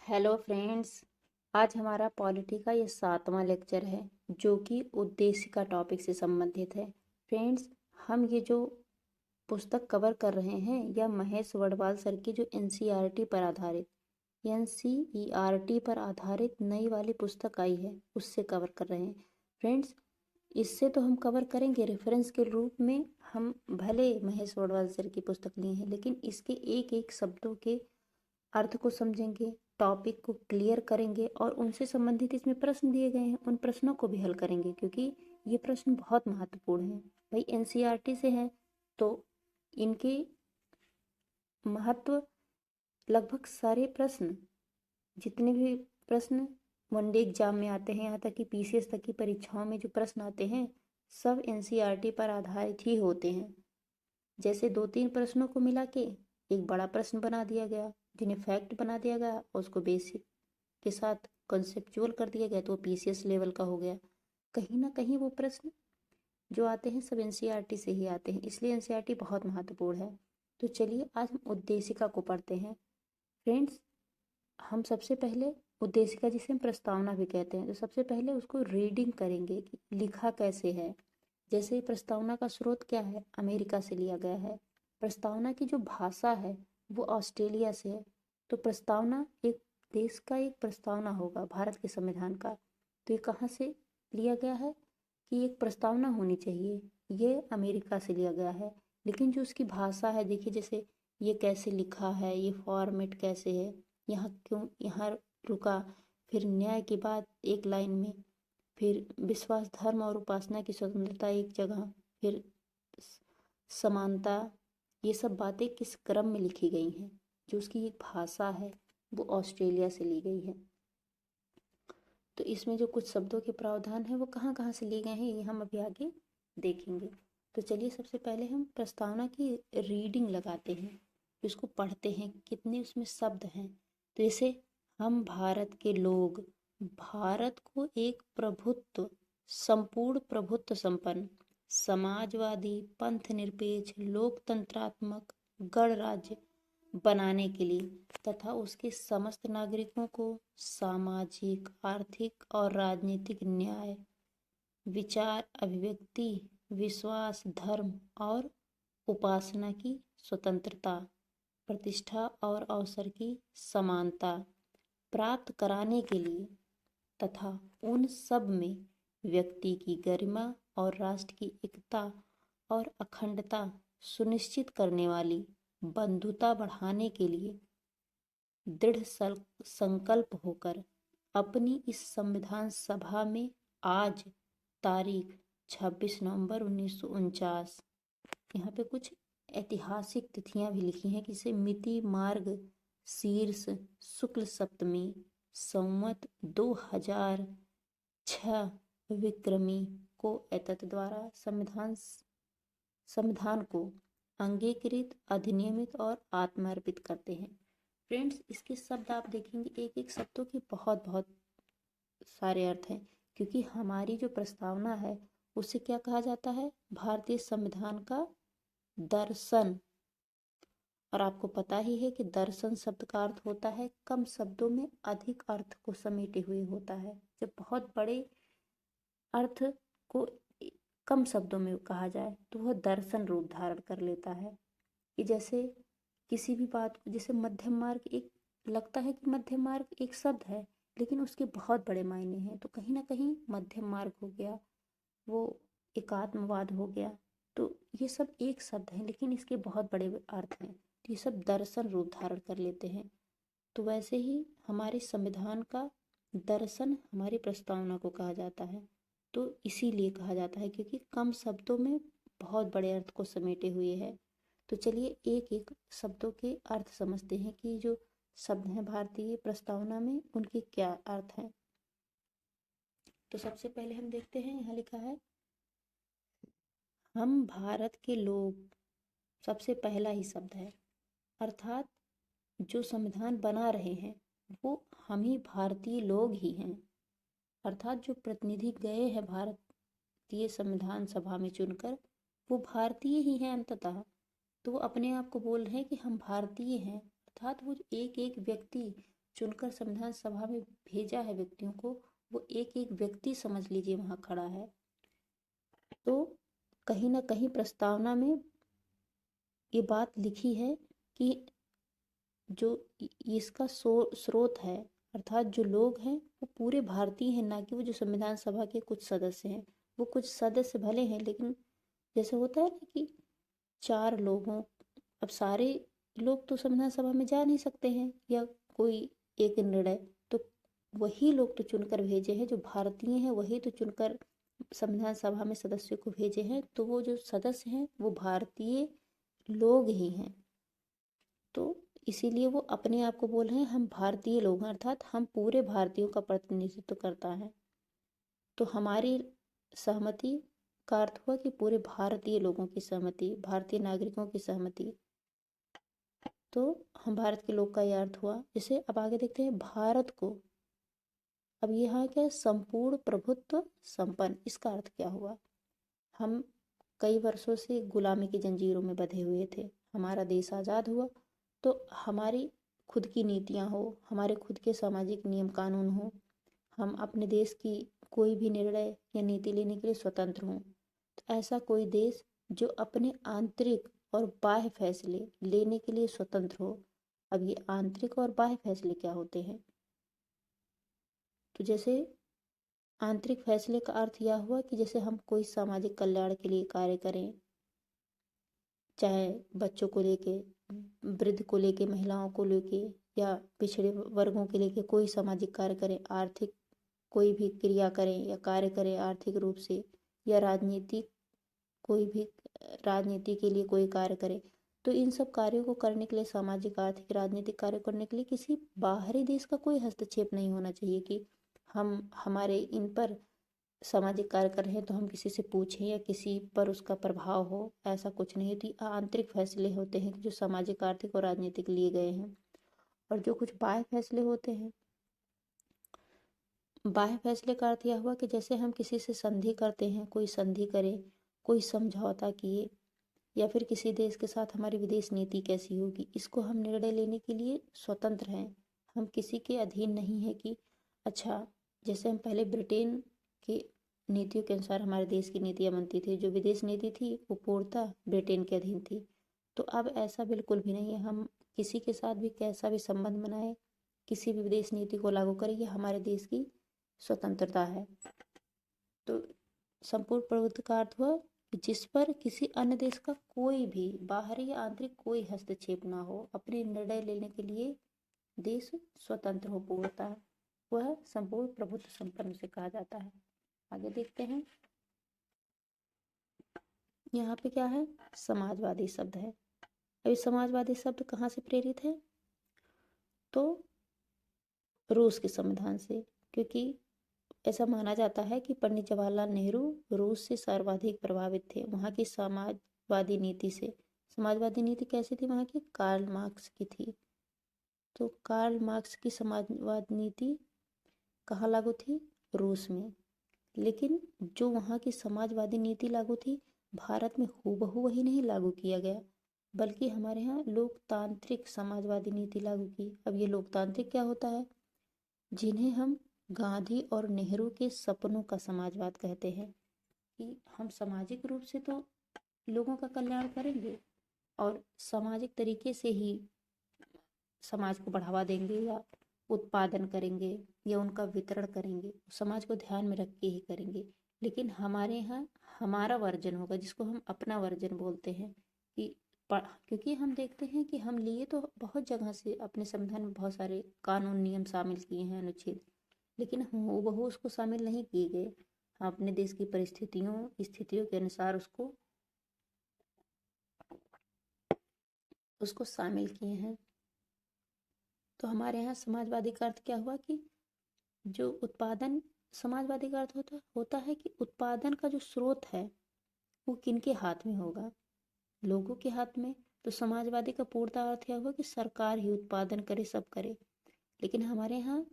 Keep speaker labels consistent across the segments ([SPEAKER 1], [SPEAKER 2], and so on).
[SPEAKER 1] Hello friends. आज हमारा polity का ये 7वां लेक्चर है जो कि उद्देश्य का टॉपिक से संबंधित है। फ्रेंड्स, हम ये जो पुस्तक कवर कर रहे हैं यह महेश वडवाल सर की जो एनसीईआरटी पर आधारित नई वाली पुस्तक आई है उससे कवर कर रहे हैं। फ्रेंड्स, इससे तो हम कवर करेंगे रेफरेंस के रूप में। हम भले महेश वडवाल सर की पुस्तक लिए हैं लेकिन इसके एक एक शब्दों के अर्थ को समझेंगे, टॉपिक को क्लियर करेंगे और उनसे संबंधित इसमें प्रश्न दिए गए हैं उन प्रश्नों को भी हल करेंगे क्योंकि ये प्रश्न बहुत महत्वपूर्ण हैं। भाई एनसीईआरटी से हैं तो इनके महत्व लगभग सारे प्रश्न, जितने भी प्रश्न वनडे एग्जाम में आते हैं, यहाँ तक कि पीसीएस तक की परीक्षाओं में जो प्रश्न आते हैं सब एनसीईआरटी पर आधारित ही होते हैं। जैसे 2-3 प्रश्नों को मिला के एक बड़ा प्रश्न बना दिया गया, जिन्हें फैक्ट बना दिया गया और उसको बेसिक के साथ कंसेप्चुअल कर दिया गया तो वो पीसीएस लेवल का हो गया। कहीं ना कहीं वो प्रश्न जो आते हैं सब एनसीईआरटी से ही आते हैं, इसलिए एनसीईआरटी बहुत महत्वपूर्ण है। तो चलिए आज हम उद्देशिका को पढ़ते हैं। फ्रेंड्स, हम सबसे पहले उद्देशिका, जिसे हम प्रस्तावना भी कहते हैं, तो सबसे पहले उसको रीडिंग करेंगे कि लिखा कैसे है। जैसे प्रस्तावना का स्रोत क्या है, अमेरिका से लिया गया है। प्रस्तावना की जो भाषा है वो ऑस्ट्रेलिया से है। तो प्रस्तावना एक देश का एक प्रस्तावना होगा भारत के संविधान का, तो ये कहाँ से लिया गया है कि एक प्रस्तावना होनी चाहिए, ये अमेरिका से लिया गया है। लेकिन जो उसकी भाषा है, देखिए जैसे ये कैसे लिखा है, ये फॉर्मेट कैसे है, यहाँ क्यों यहाँ रुका, फिर न्याय के बाद एक लाइन में, फिर विश्वास धर्म और उपासना की स्वतंत्रता एक जगह, फिर समानता, ये सब बातें किस क्रम में लिखी गई हैं। जो उसकी एक भाषा है वो ऑस्ट्रेलिया से ली गई है। तो इसमें जो कुछ शब्दों के प्रावधान हैं वो कहाँ कहाँ से लिए गए हैं ये हम अभी आगे देखेंगे। तो चलिए सबसे पहले हम प्रस्तावना की रीडिंग लगाते हैं, उसको पढ़ते हैं कितने उसमें शब्द हैं। तो जैसे हम भारत के लोग भारत को एक प्रभुत्व, संपूर्ण प्रभुत्व संपन्न, समाजवादी, पंथ निरपेक्ष, लोकतंत्रात्मक गणराज्य बनाने के लिए तथा उसके समस्त नागरिकों को सामाजिक, आर्थिक और राजनीतिक न्याय, विचार, अभिव्यक्ति, विश्वास, धर्म और उपासना की स्वतंत्रता, प्रतिष्ठा और अवसर की समानता प्राप्त कराने के लिए तथा उन सब में व्यक्ति की गरिमा और राष्ट्र की एकता और अखंडता सुनिश्चित करने वाली बंधुता बढ़ाने के लिए दृढ़ संकल्प होकर अपनी इस संविधान सभा में आज तारीख 26 नवंबर 1949, यहाँ पे कुछ ऐतिहासिक तिथियां भी लिखी हैं कि इसे मिति मार्ग शीर्ष शुक्ल सप्तमी संवत 2006 विक्रमी को एतत् द्वारा संविधान को अंगीकृत, अधिनियमित और आत्मार्पित करते हैं। फ्रेंड्स, इसके शब्द आप देखेंगे एक एक शब्दों के बहुत बहुत सारे अर्थ हैं क्योंकि हमारी जो प्रस्तावना है उसे क्या कहा जाता है, भारतीय संविधान का दर्शन। और आपको पता ही है कि दर्शन शब्द का अर्थ होता है कम शब्दों में अधिक अर्थ को समेटे हुए होता है। जब बहुत बड़े अर्थ को कम शब्दों में कहा जाए तो वह दर्शन रूप धारण कर लेता है। कि जैसे किसी भी बात को, जैसे मध्यम मार्ग, एक लगता है कि मध्यम मार्ग एक शब्द है लेकिन उसके बहुत बड़े मायने हैं। तो कहीं ना कहीं मध्यम मार्ग हो गया, वो एकात्मवाद हो गया, तो ये सब एक शब्द है लेकिन इसके बहुत बड़े अर्थ हैं, तो ये सब दर्शन रूप धारण कर लेते हैं। तो वैसे ही हमारे संविधान का दर्शन हमारी प्रस्तावना को कहा जाता है। तो इसीलिए कहा जाता है क्योंकि कम शब्दों में बहुत बड़े अर्थ को समेटे हुए है। तो चलिए एक एक शब्दों के अर्थ समझते हैं कि जो शब्द हैं भारतीय प्रस्तावना में उनके क्या अर्थ हैं। तो सबसे पहले हम देखते हैं, यहाँ लिखा है हम भारत के लोग, सबसे पहला ही शब्द है, अर्थात जो संविधान बना रहे हैं वो हम ही भारतीय लोग ही हैं। अर्थात जो प्रतिनिधि गए हैं भारतीय संविधान सभा में चुनकर वो भारतीय ही हैं अंततः। तो वो अपने आप को बोल रहे हैं कि हम भारतीय हैं, अर्थात वो एक एक व्यक्ति चुनकर संविधान सभा में भेजा है व्यक्तियों को, वो एक एक व्यक्ति समझ लीजिए वहाँ खड़ा है। तो कहीं ना कहीं प्रस्तावना में ये बात लिखी है कि जो इसका स्रोत है, अर्थात जो लोग हैं वो पूरे भारतीय हैं, ना कि वो जो संविधान सभा के कुछ सदस्य हैं। वो कुछ सदस्य भले हैं, लेकिन जैसे होता है ना कि 4 लोगों, अब सारे लोग तो संविधान सभा में जा नहीं सकते हैं, या कोई एक निर्णय, तो वही लोग तो चुनकर भेजे हैं, जो भारतीय हैं वही तो चुनकर संविधान सभा में सदस्यों को भेजे हैं। तो वो जो सदस्य हैं वो भारतीय लोग ही हैं। तो इसीलिए वो अपने आप को बोल रहे हैं हम भारतीय लोग हैं, अर्थात हम पूरे भारतीयों का प्रतिनिधित्व करता है। तो हमारी सहमति का अर्थ हुआ कि पूरे भारतीय लोगों की सहमति, भारतीय नागरिकों की सहमति। तो हम भारत के लोग का यह अर्थ हुआ। जैसे अब आगे देखते हैं भारत को, अब यहाँ क्या है, संपूर्ण प्रभुत्व संपन्न, इसका अर्थ क्या हुआ। हम कई वर्षों से गुलामी की जंजीरों में बंधे हुए थे, हमारा देश आज़ाद हुआ तो हमारी खुद की नीतियाँ हो, हमारे खुद के सामाजिक नियम कानून हो, हम अपने देश की कोई भी निर्णय या नीति लेने के लिए स्वतंत्र हों। तो ऐसा कोई देश जो अपने आंतरिक और बाह्य फैसले लेने के लिए स्वतंत्र हो। अब ये आंतरिक और बाह्य फैसले क्या होते हैं, तो जैसे आंतरिक फैसले का अर्थ यह हुआ कि जैसे हम कोई सामाजिक कल्याण के लिए कार्य करें, चाहे बच्चों को लेके, वृद्ध को लेके, महिलाओं को लेके, या पिछड़े वर्गों के लेके कोई सामाजिक कार्य करें, आर्थिक कोई भी क्रिया करें या कार्य करें आर्थिक रूप से, या राजनीतिक कोई भी राजनीति के लिए कोई कार्य करें। तो इन सब कार्यों को करने के लिए, सामाजिक आर्थिक राजनीतिक कार्य करने के लिए किसी बाहरी देश का कोई हस्तक्षेप नहीं होना चाहिए कि हम हमारे इन पर सामाजिक कार्य कर रहे हैं तो हम किसी से पूछें या किसी पर उसका प्रभाव हो, ऐसा कुछ नहीं। तो आंतरिक फैसले होते हैं जो सामाजिक आर्थिक और राजनीतिक लिए गए हैं। और जो कुछ बाह्य फैसले होते हैं, बाह्य फैसले का अर्थ यह हुआ कि जैसे हम किसी से संधि करते हैं, कोई संधि करे, कोई समझौता किए, या फिर किसी देश के साथ हमारी विदेश नीति कैसी होगी, इसको हम निर्णय लेने के लिए स्वतंत्र हैं। हम किसी के अधीन नहीं है कि अच्छा, जैसे हम पहले ब्रिटेन की नीतियों के अनुसार हमारे देश की नीतियाँ बनती थी, जो विदेश नीति थी वो पूर्णतः ब्रिटेन के अधीन थी। तो अब ऐसा बिल्कुल भी नहीं है। हम किसी के साथ भी कैसा भी संबंध बनाए, किसी भी विदेश नीति को लागू करें, ये हमारे देश की स्वतंत्रता है। तो संपूर्ण प्रभुत्व का अर्थ हुआ जिस पर किसी अन्य देश का कोई भी बाहरी या आंतरिक कोई हस्तक्षेप ना हो, अपने निर्णय लेने के लिए देश स्वतंत्र हो पूर्णतः, वह संपूर्ण प्रभुत्व संपन्न से कहा जाता है। आगे देखते हैं, यहाँ पे क्या है, समाजवादी शब्द है। अभी समाजवादी शब्द कहाँ से प्रेरित है, तो रूस के संविधान से, क्योंकि ऐसा माना जाता है कि पंडित जवाहरलाल नेहरू रूस से सर्वाधिक प्रभावित थे वहाँ की समाजवादी नीति से। समाजवादी नीति कैसी थी वहाँ की, कार्ल मार्क्स की थी। तो कार्ल मार्क्स की समाजवाद नीति कहाँ लागू थी, रूस में। लेकिन जो वहाँ की समाजवादी नीति लागू थी, भारत में हूबहू वही नहीं लागू किया गया, बल्कि हमारे यहाँ लोकतांत्रिक समाजवादी नीति लागू की। अब ये लोकतांत्रिक क्या होता है, जिन्हें हम गांधी और नेहरू के सपनों का समाजवाद कहते हैं, कि हम सामाजिक रूप से तो लोगों का कल्याण करेंगे और सामाजिक तरीके से ही समाज को बढ़ावा देंगे, या उत्पादन करेंगे, या उनका वितरण करेंगे, समाज को ध्यान में रख के ही करेंगे। लेकिन हमारे यहाँ हमारा वर्जन होगा, जिसको हम अपना वर्जन बोलते हैं, कि क्योंकि हम देखते हैं कि हम लिए तो बहुत जगह से अपने संविधान में बहुत सारे कानून नियम शामिल किए हैं, अनुच्छेद, लेकिन हूबहू उसको शामिल नहीं किए गए। हम अपने देश की परिस्थितियों स्थितियों के अनुसार उसको शामिल किए हैं। तो हमारे यहाँ समाजवादी का अर्थ क्या हुआ कि जो उत्पादन, समाजवादी का अर्थ होता है कि उत्पादन का जो स्रोत है वो किनके हाथ में होगा, लोगों के हाथ में। तो समाजवादी का पूर्णतः अर्थ यह हुआ कि सरकार ही उत्पादन करे, सब करे। लेकिन हमारे यहाँ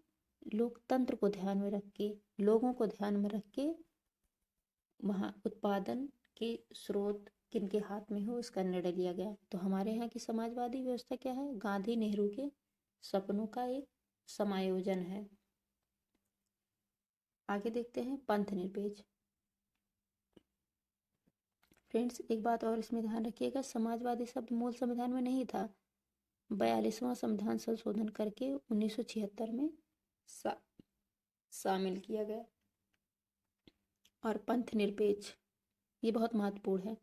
[SPEAKER 1] लोकतंत्र को ध्यान में रख के, लोगों को ध्यान में रख के वहाँ उत्पादन के स्रोत किनके हाथ में हो उसका निर्णय लिया गया। तो हमारे यहाँ की समाजवादी व्यवस्था क्या है, गांधी नेहरू के सपनों का एक समायोजन है। आगे देखते हैं पंथ निरपेक्ष। फ्रेंड्स एक बात और इसमें ध्यान रखिएगा, समाजवादी शब्द मूल संविधान में नहीं था, 42वां संविधान संशोधन करके 1976 में शामिल किया गया। और पंथ निरपेक्ष ये बहुत महत्वपूर्ण है।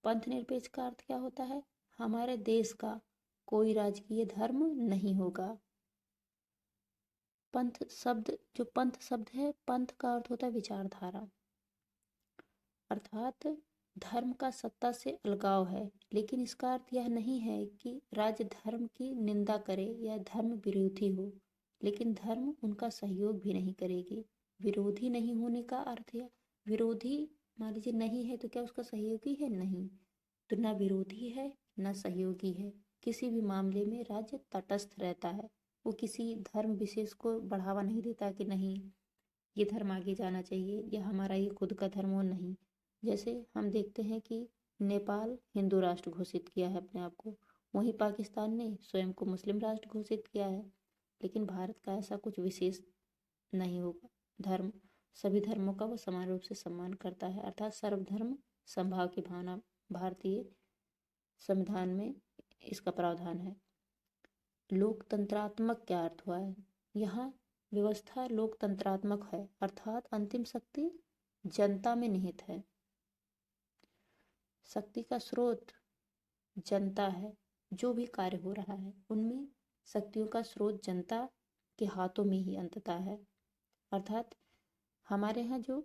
[SPEAKER 1] पंथ निरपेक्ष का अर्थ क्या होता है? हमारे देश का कोई राजकीय धर्म नहीं होगा। पंथ शब्द है, पंथ का अर्थ होता है विचारधारा, अर्थात धर्म का सत्ता से अलगाव है। लेकिन इसका अर्थ यह नहीं है कि राज्य धर्म की निंदा करे या धर्म विरोधी हो, लेकिन धर्म उनका सहयोग भी नहीं करेगी। विरोधी नहीं होने का अर्थ है, विरोधी मान लीजिए नहीं है तो क्या उसका सहयोगी है? नहीं, तो ना विरोधी है ना सहयोगी है। किसी भी मामले में राज्य तटस्थ रहता है, वो किसी धर्म विशेष को बढ़ावा नहीं देता कि नहीं ये धर्म आगे जाना चाहिए या हमारा ये खुद का धर्म हो, नहीं। जैसे हम देखते हैं कि नेपाल हिंदू राष्ट्र घोषित किया है अपने आप को, वहीं पाकिस्तान ने स्वयं को मुस्लिम राष्ट्र घोषित किया है। लेकिन भारत का ऐसा कुछ विशेष नहीं होगा। धर्म, सभी धर्मों का वो समान रूप से सम्मान करता है, अर्थात सर्वधर्म समभाव की भावना भारतीय संविधान में इसका प्रावधान है। लोकतंत्रात्मक क्या अर्थ हुआ है? यहाँ व्यवस्था लोकतंत्रात्मक है, अर्थात अंतिम शक्ति जनता में निहित है। शक्ति का स्रोत जनता है। जो भी कार्य हो रहा है उनमें शक्तियों का स्रोत जनता के हाथों में ही अंततः है। अर्थात हमारे यहाँ जो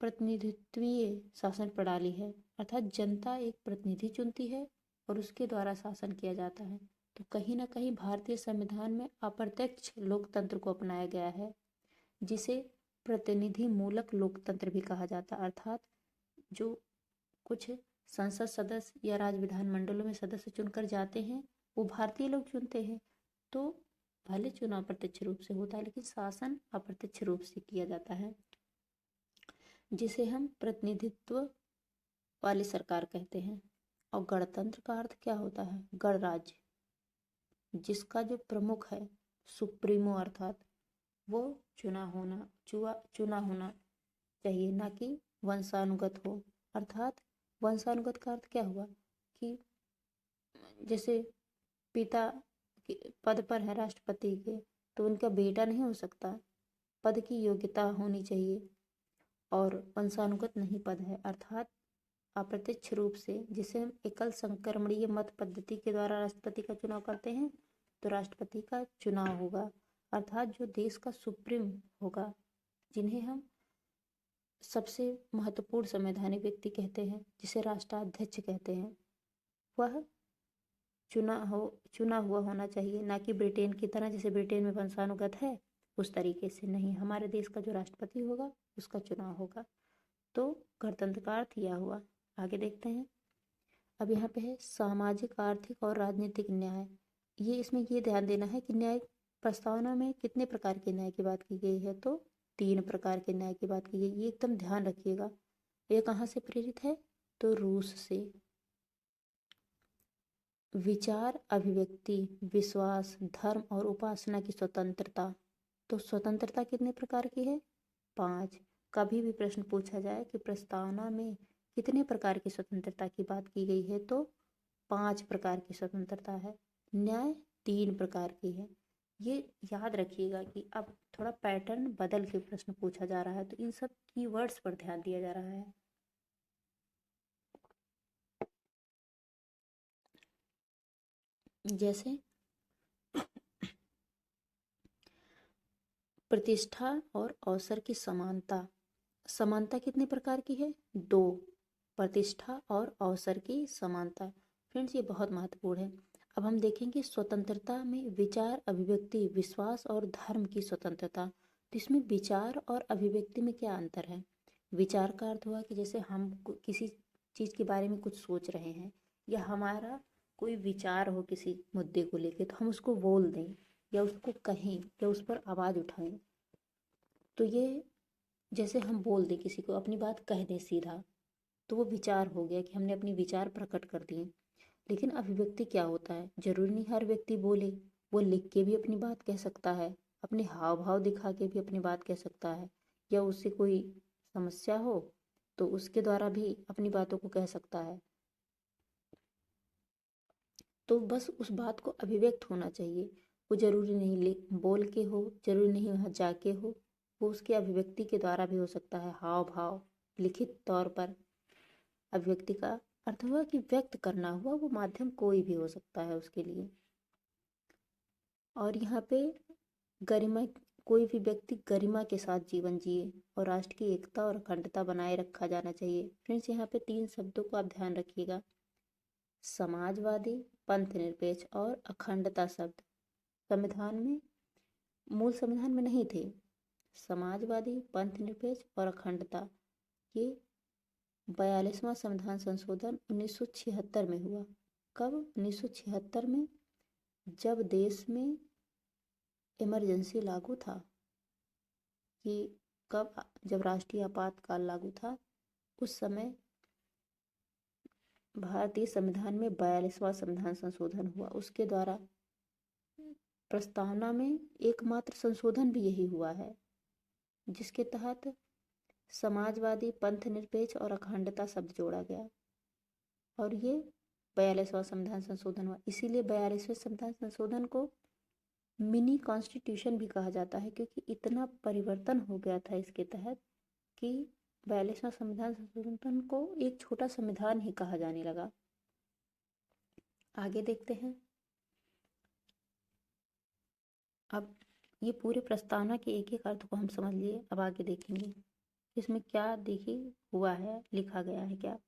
[SPEAKER 1] प्रतिनिधित्वीय शासन प्रणाली है, अर्थात जनता एक प्रतिनिधि चुनती है और उसके द्वारा शासन किया जाता है। तो कहीं ना कहीं भारतीय संविधान में अप्रत्यक्ष लोकतंत्र को अपनाया गया है, जिसे प्रतिनिधि मूलक लोकतंत्र भी कहा जाता है। अर्थात जो कुछ संसद सदस्य या राज्य विधानमंडलों में सदस्य चुनकर जाते हैं वो भारतीय लोग चुनते हैं। तो भले चुनाव प्रत्यक्ष रूप से होता है लेकिन शासन अप्रत्यक्ष रूप से किया जाता है, जिसे हम प्रतिनिधित्व वाली सरकार कहते हैं। और गणतंत्र का अर्थ क्या होता है? गणराज्य, जिसका जो प्रमुख है सुप्रीमो, अर्थात वो चुना होना चाहिए, ना कि वंशानुगत हो। अर्थात वंशानुगत का अर्थ क्या हुआ कि जैसे पिता पद पर है राष्ट्रपति के, तो उनका बेटा नहीं हो सकता, पद की योग्यता होनी चाहिए, और वंशानुगत नहीं पद है। अर्थात अप्रत्यक्ष रूप से, जिसे हम एकल संक्रमणीय मत पद्धति के द्वारा राष्ट्रपति का चुनाव करते हैं, तो राष्ट्रपति का चुनाव होगा, अर्थात जो देश का सुप्रीम होगा, जिन्हें हम सबसे महत्वपूर्ण संवैधानिक व्यक्ति कहते हैं, जिसे राष्ट्राध्यक्ष कहते हैं, वह चुना हुआ होना चाहिए, ना कि ब्रिटेन की तरह, जैसे ब्रिटेन में वंशानुगत है उस तरीके से नहीं। हमारे देश का जो राष्ट्रपति होगा उसका चुनाव होगा। तो गणतंत्र का अर्थ यह हुआ। आगे देखते हैं। अब यहाँ पे है सामाजिक, आर्थिक और राजनीतिक न्याय। ये इसमें ये ध्यान देना है कि न्याय प्रस्तावना में कितने प्रकार के न्याय की बात की गई है? तो 3 प्रकार के न्याय की बात की गई। ये एकदम ध्यान रखिएगा। ये कहाँ से प्रेरित है? तो रूस से। विचार, अभिव्यक्ति, विश्वास, धर्म और उपासना की स्वतंत्रता। तो स्वतंत्रता कितने प्रकार की है? 5। कभी भी प्रश्न पूछा जाए कि प्रस्तावना में कितने प्रकार की स्वतंत्रता की बात की गई है, तो 5 प्रकार की स्वतंत्रता है। न्याय 3 प्रकार की है। ये याद रखिएगा कि अब थोड़ा पैटर्न बदल के प्रश्न पूछा जा रहा है, तो इन सब कीवर्ड्स पर ध्यान दिया जा रहा है। जैसे प्रतिष्ठा और अवसर की समानता। समानता कितने प्रकार की है? 2। प्रतिष्ठा और अवसर की समानता। फ्रेंड्स ये बहुत महत्वपूर्ण है। अब हम देखेंगे स्वतंत्रता में विचार, अभिव्यक्ति, विश्वास और धर्म की स्वतंत्रता। तो इसमें विचार और अभिव्यक्ति में क्या अंतर है? विचार का अर्थ हुआ कि जैसे हम किसी चीज़ के बारे में कुछ सोच रहे हैं, या हमारा कोई विचार हो किसी मुद्दे को लेकर, तो हम उसको बोल दें या उसको कहें या उस पर आवाज़ उठाएं। तो ये जैसे हम बोल दें, किसी को अपनी बात कह दें सीधा, तो वो विचार हो गया कि हमने अपनी विचार प्रकट कर दिए। लेकिन अभिव्यक्ति क्या होता है? जरूरी नहीं हर व्यक्ति बोले, वो लिख के भी अपनी बात कह सकता है, अपने हाव भाव दिखा के भी अपनी बात कह सकता है, या उससे कोई समस्या हो तो उसके द्वारा भी अपनी बातों को कह सकता है। तो बस उस बात को अभिव्यक्त होना चाहिए। वो जरूरी नहीं बोल के हो, जरूरी नहीं वहाँ जाके हो, वो उसके अभिव्यक्ति के द्वारा भी हो सकता है। हाव भाव लिखित तौर पर अभिव्यक्ति का अर्थ हुआ कि व्यक्त करना हुआ, वो माध्यम कोई भी हो सकता है उसके लिए। और यहाँ पे गरिमा, कोई भी व्यक्ति गरिमा के साथ जीवन जिए और राष्ट्र की एकता और अखंडता बनाए रखा जाना चाहिए। फ्रेंड्स, यहाँ पे 3 शब्दों को आप ध्यान रखिएगा, समाजवादी, पंथ निरपेक्ष और अखंडता शब्द संविधान में, मूल संविधान में नहीं थे। समाजवादी, पंथ निरपेक्ष और अखंडता, ये 42वां संविधान संशोधन 1976 में हुआ। कब? 1976 में, जब देश में इमरजेंसी लागू था। कि कब? जब राष्ट्रीय आपातकाल लागू था, उस समय भारतीय संविधान में 42वां संविधान संशोधन हुआ। उसके द्वारा प्रस्तावना में एकमात्र संशोधन भी यही हुआ है, जिसके तहत समाजवादी, पंथ निरपेक्ष और अखंडता शब्द जोड़ा गया, और ये 42वां संविधान संशोधन हुआ। इसीलिए 42वें संविधान संशोधन को मिनी कॉन्स्टिट्यूशन भी कहा जाता है, क्योंकि इतना परिवर्तन हो गया था इसके तहत कि 42वां संविधान संशोधन को एक छोटा संविधान ही कहा जाने लगा। आगे देखते हैं। अब ये पूरे प्रस्तावना के एक एक अर्थ को हम समझ लिए, अब आगे देखेंगे इसमें क्या देखिए हुआ है, लिखा गया है क्या।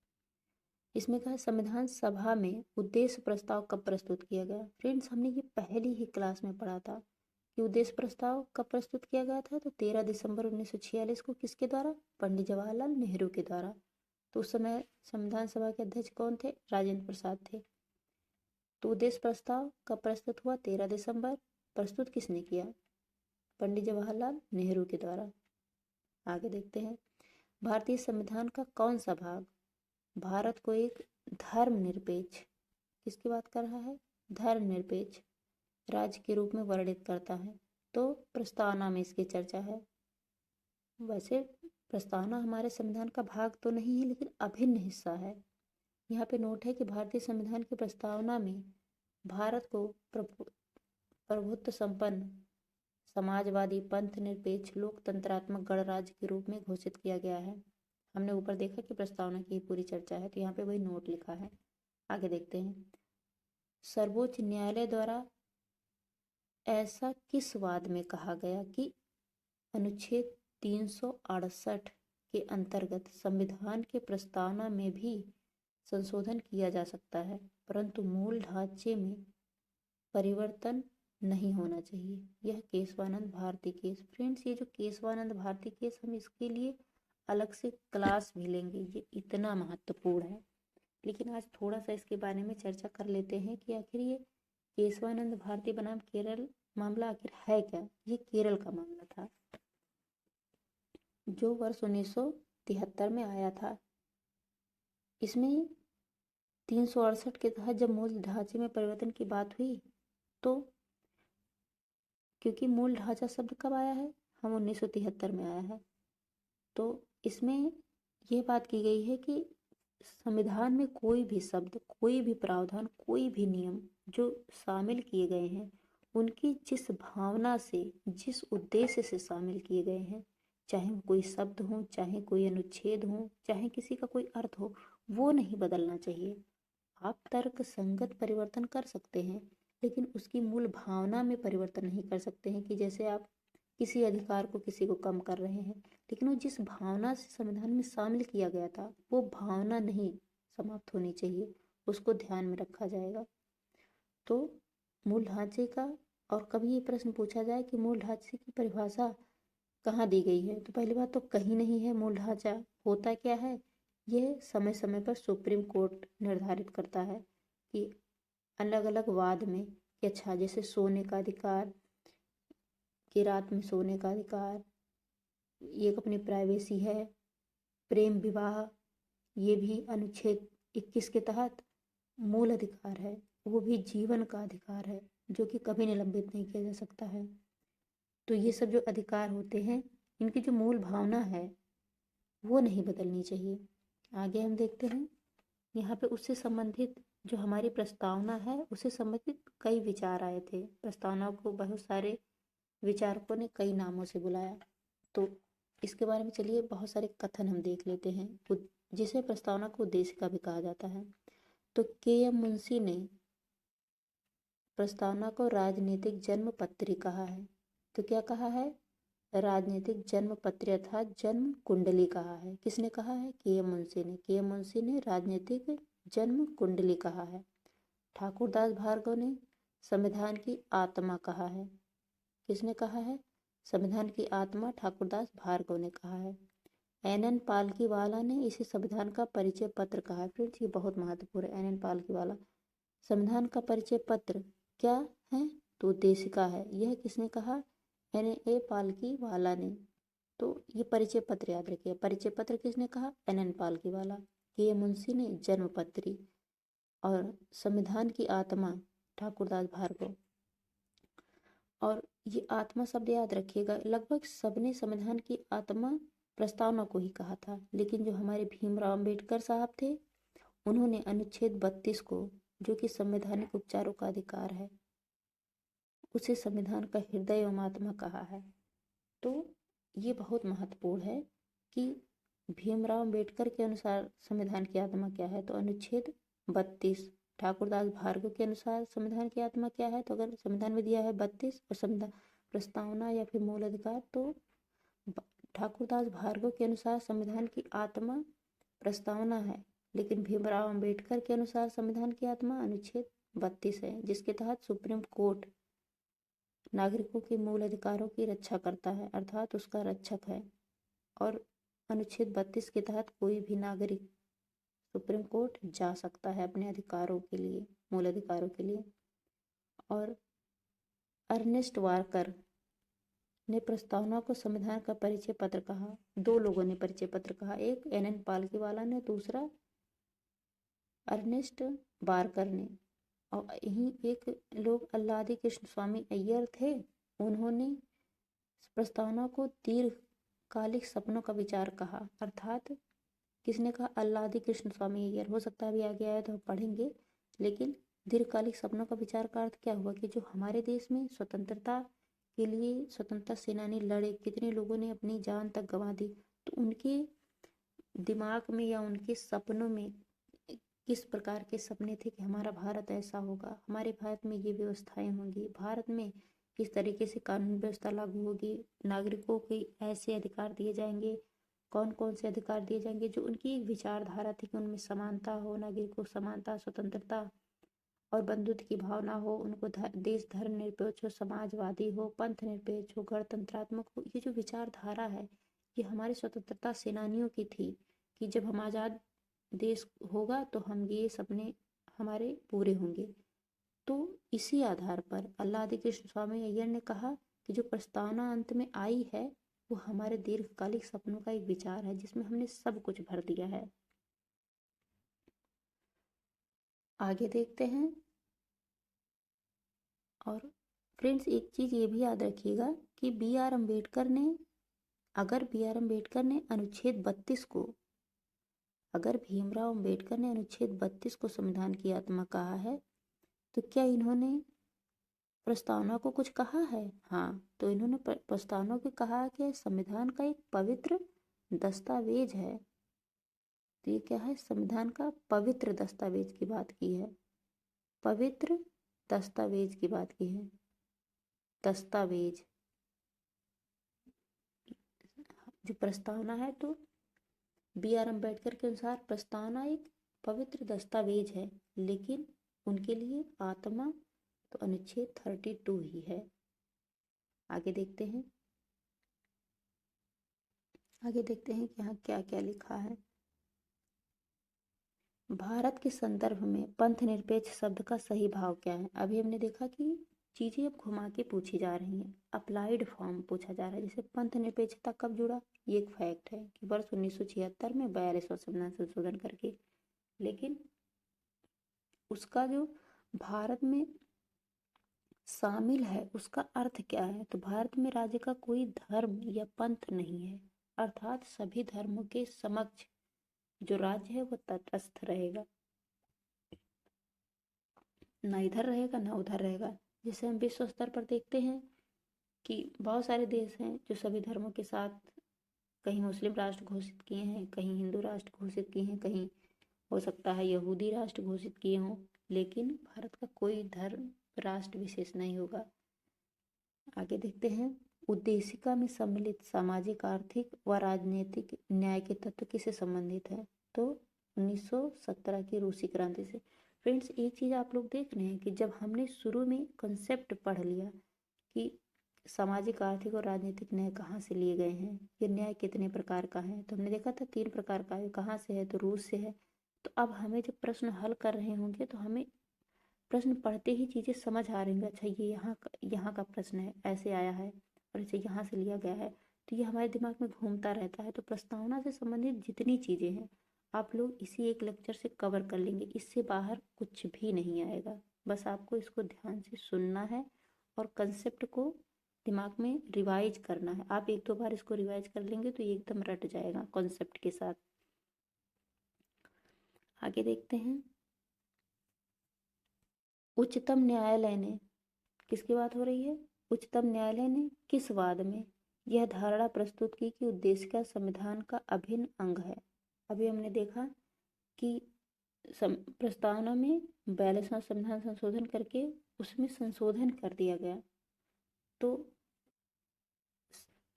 [SPEAKER 1] इसमें कहा संविधान सभा में उद्देश्य प्रस्ताव कब प्रस्तुत किया गया। फ्रेंड्स, हमने ये पहली ही क्लास में पढ़ा था कि उद्देश्य प्रस्ताव कब प्रस्तुत किया गया था। तो 13 दिसंबर 1946 को किसके द्वारा? पंडित जवाहरलाल नेहरू के द्वारा। तो उस समय संविधान सभा के अध्यक्ष कौन थे? राजेंद्र प्रसाद थे। तो उद्देश्य प्रस्ताव कब प्रस्तुत हुआ? 13 दिसंबर। प्रस्तुत किसने किया? पंडित जवाहरलाल नेहरू के द्वारा। आगे देखते हैं, भारतीय संविधान का कौन सा भाग भारत को एक धर्मनिरपेक्ष, किसकी बात कर रहा है? धर्मनिरपेक्ष राज्य के रूप में वर्णित करता है। तो प्रस्तावना में इसकी चर्चा है। वैसे प्रस्तावना हमारे संविधान का भाग तो नहीं है, लेकिन अभिन्न हिस्सा है। यहाँ पे नोट है कि भारतीय संविधान की प्रस्तावना में भारत को प्रभुत्व संपन्न, समाजवादी, पंथ निरपेक्ष, लोकतंत्रात्मक गणराज्य के रूप में घोषित किया गया है। हमने ऊपर देखा कि प्रस्तावना की पूरी चर्चा है, तो यहाँ पे वही नोट लिखा है। आगे देखते हैं, सर्वोच्च न्यायालय द्वारा ऐसा किस वाद में कहा गया कि अनुच्छेद 368 के अंतर्गत संविधान के प्रस्तावना में भी संशोधन किया जा सकता है, परंतु मूल ढांचे में परिवर्तन नहीं होना चाहिए। यह केशवानंद भारती केस। फ्रेंड्स, ये जो केशवानंद भारती केस, हम इसके लिए अलग से क्लास भी लेंगे, ये इतना महत्वपूर्ण है। लेकिन आज थोड़ा सा इसके बारे में चर्चा कर लेते हैं कि आखिर ये केशवानंद भारती बनाम केरल मामला आखिर है क्या। ये केरल का मामला था, जो वर्ष 1973 में आया था। इसमें 368 के तहत जब मूल ढांचे में परिवर्तन की बात हुई, तो क्योंकि मूल ढांचा शब्द कब आया है? हम 1973 में आया है। तो इसमें यह बात की गई है कि संविधान में कोई भी शब्द, कोई भी प्रावधान, कोई भी नियम जो शामिल किए गए हैं, उनकी जिस भावना से, जिस उद्देश्य से शामिल किए गए हैं, चाहे वो कोई शब्द हो, चाहे कोई अनुच्छेद हो, चाहे किसी का कोई अर्थ हो, वो नहीं बदलना चाहिए। आप तर्क संगत परिवर्तन कर सकते हैं, लेकिन उसकी मूल भावना में परिवर्तन नहीं कर सकते हैं। कि जैसे आप किसी अधिकार को किसी को कम कर रहे हैं, लेकिन वो जिस भावना से संविधान में शामिल किया गया था, वो भावना नहीं समाप्त होनी चाहिए, उसको ध्यान में रखा जाएगा। तो मूल ढांचे का, और कभी ये प्रश्न पूछा जाए कि मूल ढांचे की परिभाषा कहाँ दी गई है, तो पहली बात तो कहीं नहीं है। मूल ढांचा होता क्या है, यह समय समय पर सुप्रीम कोर्ट निर्धारित करता है कि अलग अलग वाद में कि अच्छा, जैसे सोने का अधिकार, कि रात में सोने का अधिकार, एक अपनी प्राइवेसी है, प्रेम विवाह, ये भी अनुच्छेद 21 के तहत मूल अधिकार है। वो भी जीवन का अधिकार है, जो कि कभी निलंबित नहीं किया जा सकता है। तो ये सब जो अधिकार होते हैं, इनकी जो मूल भावना है वो नहीं बदलनी चाहिए। आगे हम देखते हैं, यहाँ पे उससे संबंधित जो हमारी प्रस्तावना है उससे संबंधित कई विचार आए थे। प्रस्तावना को बहुत सारे विचारकों ने कई नामों से बुलाया। तो इसके बारे में चलिए बहुत सारे कथन हम देख लेते हैं, जिसे प्रस्तावना को उद्देशिका भी कहा जाता है। तो के.एम. मुंशी ने प्रस्तावना को राजनीतिक जन्म पत्री कहा है। तो क्या कहा है? राजनीतिक जन्म पत्री अर्थात जन्म कुंडली कहा है। किसने कहा है? के.एम. मुंशी ने। के.एम. मुंशी ने राजनीतिक जन्म कुंडली कहा है। ठाकुरदास भार्गव ने संविधान की आत्मा कहा है। किसने कहा है? संविधान की आत्मा ठाकुरदास भार्गव ने कहा है। एन.एन. पालकीवाला ने इसे संविधान का परिचय पत्र कहा है। फ्रेंड्स, ये बहुत महत्वपूर्ण है। एन.एन. पालकीवाला, संविधान का परिचय पत्र क्या है? तो उद्देशिका है। यह किसने कहा? एन.ए. पालकीवाला ने। तो ये परिचय पत्र याद रखिए। परिचय पत्र किसने कहा? एन.एन. पालकीवाला। के मुंशी ने जन्म पत्री, और संविधान की आत्मा ठाकुरदास भार्गव। और ये आत्मा शब्द याद रखिएगा, लगभग सबने संविधान की आत्मा प्रस्तावना को ही कहा था, लेकिन जो हमारे भीमराव अंबेडकर साहब थे, उन्होंने अनुच्छेद 32 को, जो कि संवैधानिक उपचारों का अधिकार है, उसे संविधान का हृदय एवं आत्मा कहा है। तो ये बहुत महत्वपूर्ण है कि भीमराव अंबेडकर के अनुसार संविधान की आत्मा क्या है, तो अनुच्छेद 32। ठाकुरदास भार्गव के अनुसार संविधान की आत्मा क्या है, तो अगर संविधान में दिया है 32 और संविधान प्रस्तावना या फिर मूल अधिकार, तो ठाकुरदास भार्गव के अनुसार संविधान की आत्मा प्रस्तावना है, लेकिन भीमराव अंबेडकर के अनुसार संविधान की आत्मा अनुच्छेद 32 है, जिसके तहत सुप्रीम कोर्ट नागरिकों के मूल अधिकारों की रक्षा करता है, अर्थात उसका रक्षक है। और अनुच्छेद 32 के तहत कोई भी नागरिक सुप्रीम कोर्ट जा सकता है अपने अधिकारों के लिए, मूल अधिकारों के लिए। और अर्नेस्ट वाकर ने प्रस्तावना को संविधान का परिचय पत्र कहा। दो लोगों ने परिचय पत्र कहा, एक एन.एन. पालकीवाला ने, दूसरा अर्नेस्ट वाकर ने। और यही एक लोग अल्लादी कृष्ण स्वामी अय्यर थे, उन्होंने प्रस्तावना को दीर्घकालिक सपनों का विचार कहा। अर्थात किसने कहा? अल्लादी कृष्ण स्वामी अय्यर। हो सकता है अभी आगे आया तो हम पढ़ेंगे, लेकिन दीर्घकालिक सपनों का विचार का अर्थ क्या हुआ कि जो हमारे देश में स्वतंत्रता के लिए स्वतंत्रता सेनानी लड़े, कितने लोगों ने अपनी जान तक गंवा दी, तो उनके दिमाग में या उनके सपनों में किस प्रकार के सपने थे कि हमारा भारत ऐसा होगा, हमारे भारत में ये व्यवस्थाएं होंगी, भारत में किस तरीके से कानून व्यवस्था लागू होगी, नागरिकों के ऐसे अधिकार दिए जाएंगे, कौन कौन से अधिकार दिए जाएंगे। जो उनकी एक विचारधारा थी कि उनमें समानता हो, नागरिकों को समानता, स्वतंत्रता और बंधुत्व की भावना हो, उनको देश धर्म निरपेक्ष हो, समाजवादी हो, पंथ निरपेक्ष हो, गणतंत्रात्मक हो। ये जो विचारधारा है, ये हमारे स्वतंत्रता सेनानियों की थी कि जब हम आज़ाद देश होगा तो हम ये सपने हमारे पूरे होंगे। तो इसी आधार पर अल्लादी कृष्ण स्वामी अय्यर ने कहा कि जो प्रस्तावना अंत में आई है वो हमारे दीर्घकालिक सपनों का एक विचार है, जिसमें हमने सब कुछ भर दिया है। आगे देखते हैं। और फ्रेंड्स, एक चीज़ ये भी याद रखिएगा कि अगर बी आर अम्बेडकर ने अनुच्छेद 32 को, अगर भीमराव अम्बेडकर ने अनुच्छेद 32 को संविधान की आत्मा कहा है, तो क्या इन्होंने प्रस्तावना को कुछ कहा है? हाँ, तो इन्होंने प्रस्तावना को कहा कि संविधान का एक पवित्र दस्तावेज है। तो ये क्या है? संविधान का पवित्र दस्तावेज की बात की है, पवित्र दस्तावेज की बात की है। दस्तावेज जो प्रस्तावना है, तो बी आर अम्बेडकर के अनुसार प्रस्तावना एक पवित्र दस्तावेज है, लेकिन उनके लिए आत्मा तो अनुच्छेद 32 ही है। आगे देखते हैं। आगे देखते हैं कि यहाँ क्या क्या लिखा है। भारत के संदर्भ में पंथ निरपेक्ष शब्द का सही भाव क्या है? अभी हमने देखा कि चीजें अब घुमा के पूछी जा रही हैं, अप्लाइड फॉर्म पूछा जा रहा है। जैसे पंथ निरपेक्षता कब जुड़ा, ये एक फैक्ट है कि वर्ष 1976 में 42वां संविधान संशोधन करके, लेकिन उसका जो भारत में शामिल है उसका अर्थ क्या है? तो भारत में राज्य का कोई धर्म या पंथ नहीं है, अर्थात सभी धर्मों के समक्ष जो राज्य है वो तटस्थ रहेगा, ना इधर रहेगा ना उधर रहेगा। जैसे हम विश्व स्तर पर देखते हैं कि बहुत सारे देश हैं जो सभी धर्मों के साथ, कहीं मुस्लिम राष्ट्र घोषित किए हैं, कहीं हिंदू राष्ट्र घोषित किए हैं, कहीं हो सकता है यहूदी राष्ट्र घोषित किए हों, लेकिन भारत का कोई धर्म राष्ट्र विशेष नहीं होगा। आगे देखते हैं, उद्देशिका में सम्मिलित सामाजिक, आर्थिक व राजनीतिक न्याय के तत्व किससे संबंधित है? तो 1917 की रूसी क्रांति से। फ्रेंड्स, एक चीज़ आप लोग देख रहे हैं कि जब हमने शुरू में कंसेप्ट पढ़ लिया कि सामाजिक, आर्थिक और राजनीतिक न्याय कहाँ से लिए गए हैं, ये न्याय कितने प्रकार का है, तो हमने देखा था 3 प्रकार का है। कहाँ से है? तो रूस से है। तो अब हमें जब प्रश्न हल कर रहे होंगे तो हमें प्रश्न पढ़ते ही चीज़ें समझ आ रही हैं, अच्छा ये यहाँ का प्रश्न है, ऐसे आया है और इसे यहाँ से लिया गया है, तो ये हमारे दिमाग में घूमता रहता है। तो प्रस्तावना से संबंधित जितनी चीज़ें हैं आप लोग इसी एक लेक्चर से कवर कर लेंगे, इससे बाहर कुछ भी नहीं आएगा। बस आपको इसको ध्यान से सुनना है और कंसेप्ट को दिमाग में रिवाइज करना है। आप 1-2 बार इसको रिवाइज कर लेंगे तो ये एकदम रट जाएगा कॉन्सेप्ट के साथ। आगे देखते हैं, उच्चतम न्यायालय ने, किसकी बात हो रही है? उच्चतम न्यायालय ने किस वाद में यह धारणा प्रस्तुत की कि उद्देश्य का संविधान का अभिन्न अंग है? अभी हमने देखा कि प्रस्तावना में 42वां संविधान संशोधन करके उसमें संशोधन कर दिया गया। तो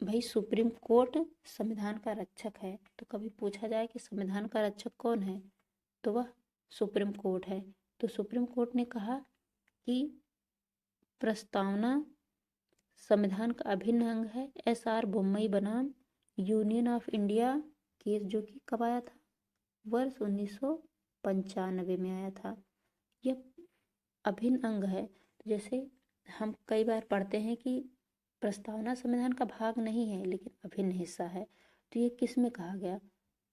[SPEAKER 1] भाई सुप्रीम कोर्ट संविधान का रक्षक है, तो कभी पूछा जाए कि संविधान का रक्षक कौन है, तो वह सुप्रीम कोर्ट है। तो सुप्रीम कोर्ट ने कहा कि प्रस्तावना संविधान का अभिन्न अंग है। SR बोम्मई बनाम यूनियन ऑफ इंडिया केस, जो कि कब आया था? वर्ष 1995 में आया था। यह अभिन्न अंग है। जैसे हम कई बार पढ़ते हैं कि प्रस्तावना संविधान का भाग नहीं है लेकिन अभिन्न हिस्सा है, तो ये किस में कहा गया?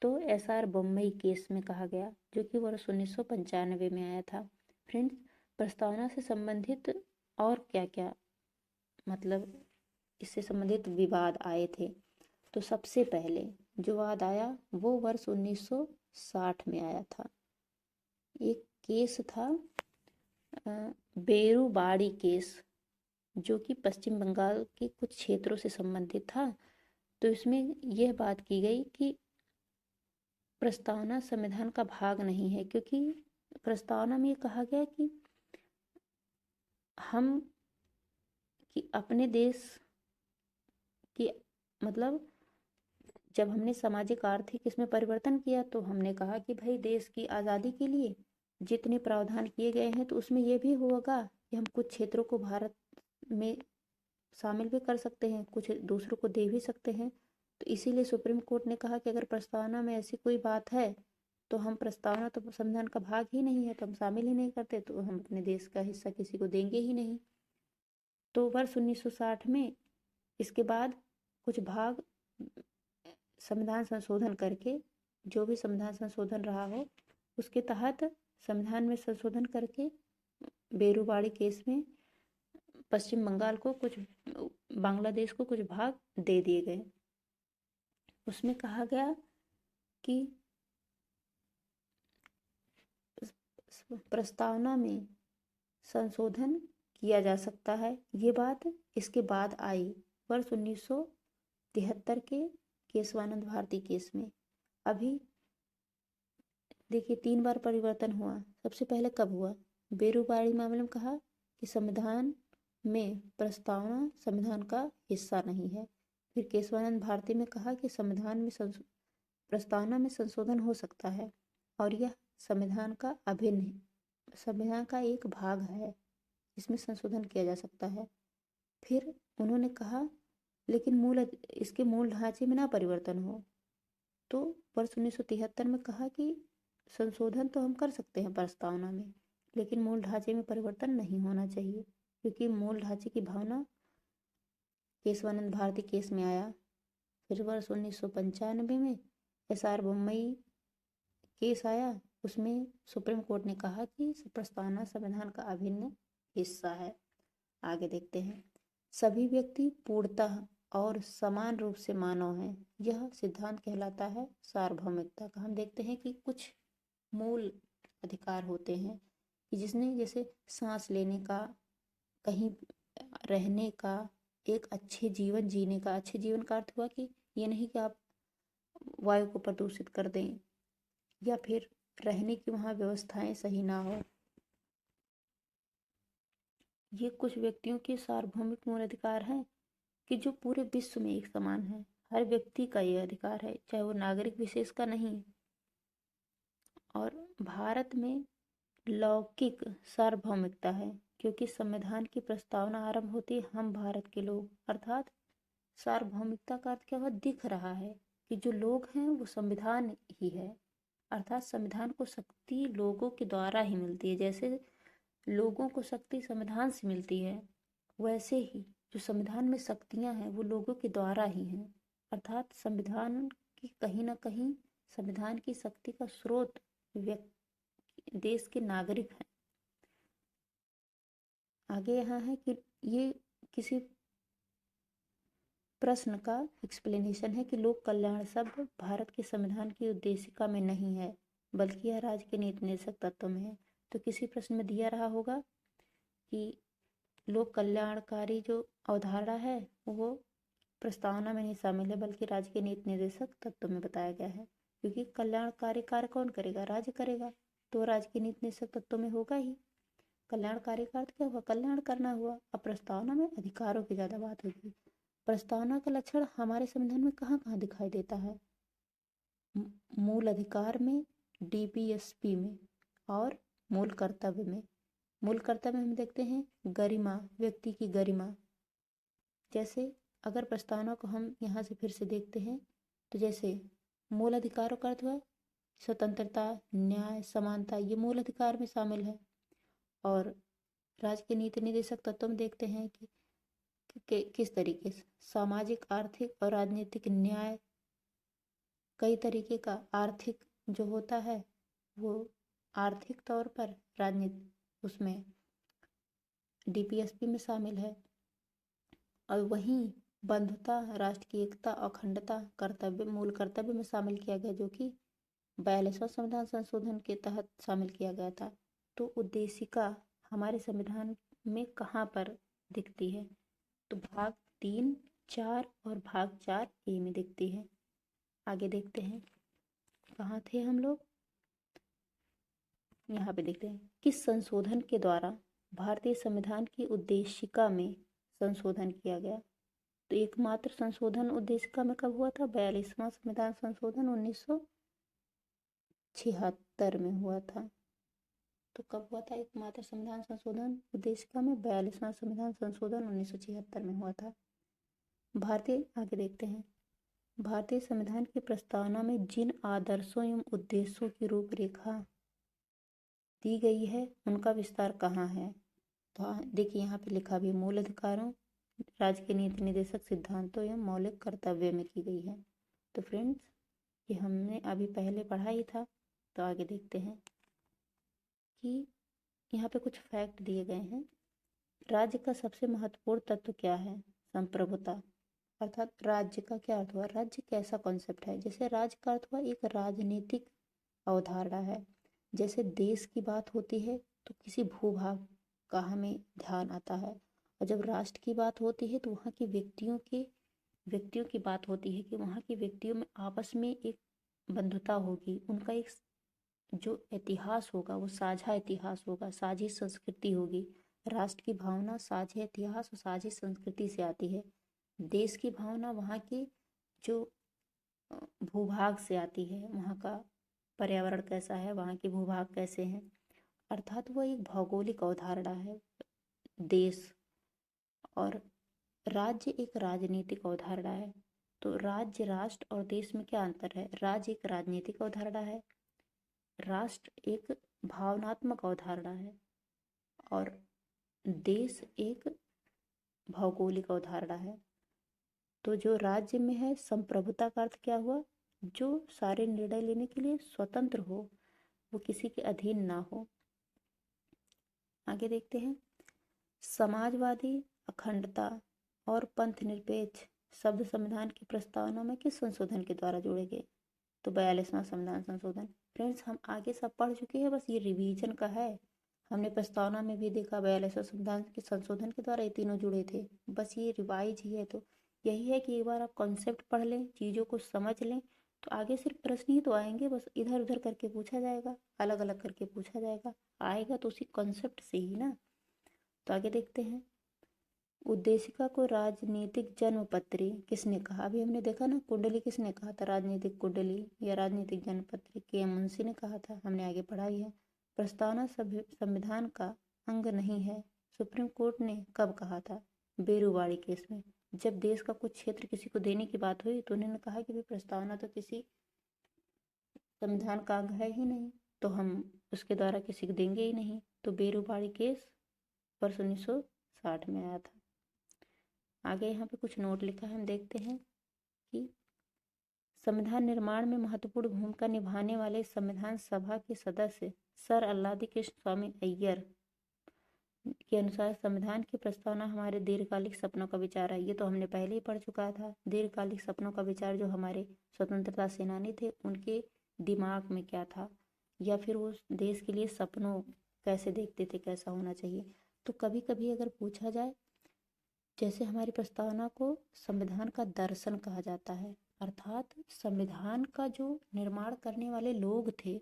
[SPEAKER 1] तो SR बोम्मई केस में कहा गया, जो कि वर्ष 1995 में आया था। फ्रेंड्स, प्रस्तावना से संबंधित और क्या क्या मतलब इससे संबंधित विवाद आए थे? तो सबसे पहले जो वाद आया वो वर्ष 1960 में आया था। एक केस था बेरुबाड़ी केस, जो कि पश्चिम बंगाल के कुछ क्षेत्रों से संबंधित था। तो इसमें यह बात की गई कि प्रस्तावना संविधान का भाग नहीं है, क्योंकि प्रस्तावना में कहा गया कि हम कि अपने देश की मतलब जब हमने सामाजिक आर्थिक इसमें परिवर्तन किया तो हमने कहा कि भाई देश की आज़ादी के लिए जितने प्रावधान किए गए हैं तो उसमें यह भी होगा कि हम कुछ क्षेत्रों को भारत में शामिल भी कर सकते हैं, कुछ दूसरों को दे भी सकते हैं। तो इसीलिए सुप्रीम कोर्ट ने कहा कि अगर प्रस्तावना में ऐसी कोई बात है तो हम, प्रस्तावना तो संविधान का भाग ही नहीं है तो हम शामिल ही नहीं करते, तो हम अपने देश का हिस्सा किसी को देंगे ही नहीं। तो वर्ष 1960 में इसके बाद कुछ भाग संविधान संशोधन करके, जो भी संविधान संशोधन रहा हो उसके तहत संविधान में संशोधन करके बेरुबाड़ी केस में पश्चिम बंगाल को कुछ, बांग्लादेश को कुछ भाग दे दिए गए। उसमें कहा गया कि प्रस्तावना में संशोधन किया जा सकता है। ये बात इसके बाद आई वर्ष 1973 के केशवानंद भारती केस में। अभी देखिए 3 बार परिवर्तन हुआ। सबसे पहले कब हुआ? बेरुबाड़ी मामले में कहा कि संविधान में प्रस्तावना संविधान का हिस्सा नहीं है। फिर केशवानंद भारती में कहा कि संविधान में प्रस्तावना में संशोधन हो सकता है और यह संविधान का अभिन्न, संविधान का एक भाग है, इसमें संशोधन किया जा सकता है। फिर उन्होंने कहा लेकिन इसके मूल ढांचे में ना परिवर्तन हो। तो वर्ष 1973 में कहा कि संशोधन तो हम कर सकते हैं प्रस्तावना में, लेकिन मूल ढांचे में परिवर्तन नहीं होना चाहिए, क्योंकि मूल ढांचे की भावना केशवानंद भारती केस में आया। फिर वर्ष 1995 में SR बोम्मई केस आया, उसमें सुप्रीम कोर्ट ने कहा कि प्रस्तावना संविधान का अभिन्न हिस्सा है। आगे देखते हैं, सभी व्यक्ति पूर्णतः और समान रूप से मानव हैं। यह सिद्धांत कहलाता है सार्वभौमिकता का। हम देखते हैं कि कुछ मूल अधिकार होते हैं कि जिसने जैसे सांस लेने का, कहीं रहने का, एक अच्छे जीवन जीने का। अच्छे जीवन का अर्थ हुआ कि ये नहीं कि आप वायु को प्रदूषित कर दें या फिर रहने की वहाँ व्यवस्थाएं सही ना हो। ये कुछ व्यक्तियों के सार्वभौमिक मूल अधिकार हैं कि जो पूरे विश्व में एक समान है। हर व्यक्ति का ये अधिकार है, चाहे वो नागरिक विशेष का नहीं। और भारत में लौकिक सार्वभौमिकता है क्योंकि संविधान की प्रस्तावना आरंभ होती है हम भारत के लोग। अर्थात सार्वभौमिकता का अर्थ क्या हुआ, दिख रहा है कि जो लोग हैं वो संविधान ही है। अर्थात संविधान को शक्ति लोगों के द्वारा ही मिलती है। जैसे लोगों को शक्ति संविधान से मिलती है, वैसे ही जो संविधान में शक्तियां हैं वो लोगों के द्वारा ही हैं। अर्थात संविधान की कहीं ना कहीं संविधान की शक्ति का स्रोत देश के नागरिक हैं। आगे यहाँ है कि ये किसी प्रश्न का एक्सप्लेनेशन है कि लोक कल्याण शब्द भारत के संविधान की उद्देशिका में नहीं है बल्कि यह राज्य के नीति निर्देशक तत्व में है। तो किसी प्रश्न में दिया रहा होगा कि लोक कल्याणकारी जो अवधारणा है वो प्रस्तावना में नहीं शामिल है बल्कि राज्य के नीति निर्देशक तत्व में बताया गया है। क्योंकि कल्याणकारी कार्य कौन करेगा, राज्य करेगा, तो राज्य के नीति निर्देशक तत्व में होगा ही। कल्याणकारी का अर्थ क्या हुआ, कल्याण करना हुआ। अब प्रस्तावना में अधिकारों की ज्यादा बात होगी। प्रस्तावना का लक्षण हमारे संविधान में कहाँ कहाँ दिखाई देता है, मूल अधिकार में, डीपीएसपी में और मूल कर्तव्य में। मूल कर्तव्य हम देखते हैं गरिमा, व्यक्ति की गरिमा। जैसे अगर प्रस्तावना को हम यहाँ से फिर से देखते हैं तो जैसे मूल अधिकारों का अर्थ हुआ स्वतंत्रता, न्याय, समानता, ये मूल अधिकार में शामिल है। और राज्य के नीति निर्देशक तत्व में देखते हैं कि किस तरीके से सामाजिक, आर्थिक और राजनीतिक न्याय, कई तरीके का आर्थिक जो होता है वो आर्थिक तौर पर, राजनीति उसमें डीपीएसपी में शामिल है। और वहीं बंधुता, राष्ट्र की एकता, अखंडता, कर्तव्य, मूल कर्तव्य में शामिल किया गया, जो कि 42वां संविधान संशोधन के तहत शामिल किया गया था। तो उद्देशिका हमारे संविधान में कहाँ पर दिखती है, तो भाग 3, 4 और भाग 4A में दिखती है। आगे देखते हैं, कहाँ थे हम लोग, यहाँ पे देखते हैं किस संशोधन के द्वारा भारतीय संविधान की उद्देशिका में संशोधन किया गया। तो एकमात्र संशोधन उद्देशिका में कब हुआ था, 42वां संविधान संशोधन 1976 में हुआ था। तो कब हुआ था एकमात्र संविधान संशोधन उद्देशिका में, 42वां संविधान संशोधन 1976 में हुआ था। आगे देखते हैं, भारतीय संविधान की प्रस्तावना में जिन आदर्शों एवं उद्देश्यों की रूपरेखा दी गई है उनका विस्तार कहाँ है। तो देखिए यहाँ पे लिखा भी, मूल अधिकारों, राज्य के नीति निर्देशक सिद्धांतों एवं मौलिक कर्तव्य में की गई है। तो फ्रेंड्स ये हमने अभी पहले पढ़ा ही था। तो आगे देखते हैं कि यहाँ पे कुछ फैक्ट दिए गए हैं। राज्य का सबसे महत्वपूर्ण तत्व क्या है, संप्रभुता। अर्थात राज्य का क्या अर्थ हुआ, राज्य कैसा कॉन्सेप्ट है। जैसे राज्य का अर्थ हुआ एक राजनीतिक अवधारणा है। जैसे देश की बात होती है तो किसी भूभाग का हमें ध्यान आता है, और जब राष्ट्र की बात होती है तो वहाँ के व्यक्तियों की बात होती है कि वहाँ के व्यक्तियों में आपस में एक बंधुता होगी, उनका एक जो इतिहास होगा वो साझा इतिहास होगा, साझी संस्कृति होगी। राष्ट्र की भावना साझा इतिहास और साझी संस्कृति से आती है। देश की भावना वहाँ के जो भूभाग से आती है, वहाँ का पर्यावरण कैसा है, वहाँ के भूभाग कैसे हैं। अर्थात वह एक भौगोलिक अवधारणा है देश। और राज्य एक राजनीतिक अवधारणा है। तो राज्य, राष्ट्र और देश में क्या अंतर है, राज्य एक राजनीतिक अवधारणा है, राष्ट्र एक भावनात्मक अवधारणा है, और देश एक भौगोलिक अवधारणा है। तो जो राज्य में है, संप्रभुता का अर्थ क्या हुआ, जो सारे निर्णय लेने के लिए स्वतंत्र हो, वो किसी के अधीन ना हो। आगे देखते हैं, समाजवादी, अखंडता और पंथ निरपेक्ष शब्द संविधान की प्रस्तावना में किस संशोधन के द्वारा जोड़े गए? तो 42वां संविधान संशोधन। फ्रेंड्स, हम आगे सब पढ़ चुके हैं, बस ये रिवीजन का है। हमने प्रस्तावना में भी देखा 42वां संविधान के संशोधन के द्वारा ये तीनों जुड़े थे, बस ये रिवाइज ही है। तो यही है कि एक बार आप कॉन्सेप्ट पढ़ लें, चीज़ों को समझ लें, तो आगे सिर्फ प्रश्न ही तो आएंगे, बस इधर उधर करके पूछा जाएगा, अलग अलग करके पूछा जाएगा, आएगा तो उसी कॉन्सेप्ट से ही ना। तो आगे देखते हैं। उद्देशिका को राजनीतिक जन्मपत्री किसने कहा? अभी हमने देखा ना, कुंडली किसने कहा था? राजनीतिक कुंडली या राजनीतिक जन्मपत्री के मुंशी ने कहा था, हमने आगे पढ़ा ही है। प्रस्तावना संविधान का अंग नहीं है, सुप्रीम कोर्ट ने कब कहा था? बेरुवाड़ी केस में। जब देश का कुछ क्षेत्र किसी को देने की बात हुई तो उन्होंने कहा कि भाई प्रस्तावना तो किसी संविधान का अंग है ही नहीं, तो हम उसके द्वारा किसी को देंगे ही नहीं। तो बेरुवाड़ी केस वर्ष 1960 में आया था। आगे यहाँ पे कुछ नोट लिखा है, हम देखते हैं कि संविधान निर्माण में महत्वपूर्ण भूमिका निभाने वाले संविधान सभा के सदस्य सर अल्लादी कृष्ण स्वामी अय्यर के अनुसार संविधान की प्रस्तावना हमारे दीर्घकालिक सपनों का विचार है। ये तो हमने पहले ही पढ़ चुका था। दीर्घकालिक सपनों का विचार जो हमारे स्वतंत्रता सेनानी थे उनके दिमाग में क्या था, या फिर वो देश के लिए सपनों कैसे देखते थे, कैसा होना चाहिए। तो कभी कभी अगर पूछा जाए, जैसे हमारी प्रस्तावना को संविधान का दर्शन कहा जाता है, अर्थात संविधान का जो निर्माण करने वाले लोग थे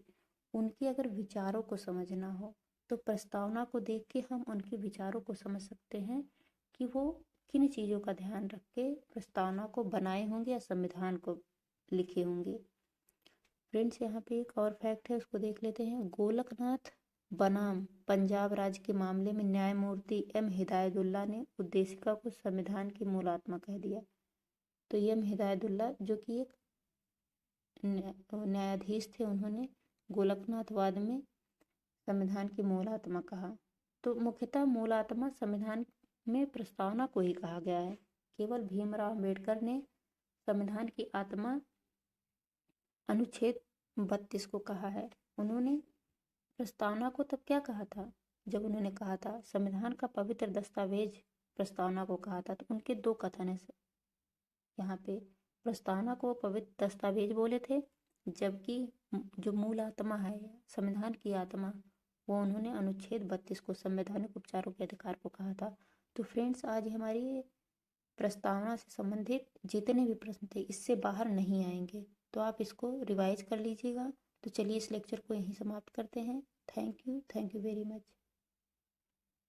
[SPEAKER 1] उनके अगर विचारों को समझना हो तो प्रस्तावना को देख के हम उनके विचारों को समझ सकते हैं कि वो किन चीज़ों का ध्यान रख के प्रस्तावना को बनाए होंगे या संविधान को लिखे होंगे। फ्रेंड्स, यहाँ पे एक और फैक्ट है, उसको देख लेते हैं। गोलकनाथ बनाम पंजाब राज्य के मामले में न्यायमूर्ति एम हिदायतुल्ला ने उद्देशिका को संविधान की मूल आत्मा कह दिया। तो एम हिदायतुल्ला जो कि एक न्यायाधीश थे, उन्होंने गोलकनाथ वाद में संविधान की मूल आत्मा कहा। तो मुख्यतः मूल आत्मा संविधान में प्रस्तावना को ही कहा गया है। केवल भीमराव अंबेडकर ने संविधान की आत्मा अनुच्छेद 32 को कहा है। उन्होंने प्रस्तावना को तब क्या कहा था? जब उन्होंने कहा था संविधान का पवित्र दस्तावेज प्रस्तावना को कहा था, तो उनके दो कथन है यहाँ पे। प्रस्तावना को पवित्र दस्तावेज बोले थे, जबकि जो मूल आत्मा है संविधान की आत्मा, वो उन्होंने अनुच्छेद 32 को संवैधानिक उपचारों के अधिकार को कहा था। तो फ्रेंड्स, आज हमारी प्रस्तावना से संबंधित जितने भी प्रश्न थे इससे बाहर नहीं आएंगे, तो आप इसको रिवाइज कर लीजिएगा। तो चलिए इस लेक्चर को यहीं समाप्त करते हैं। Thank you very much.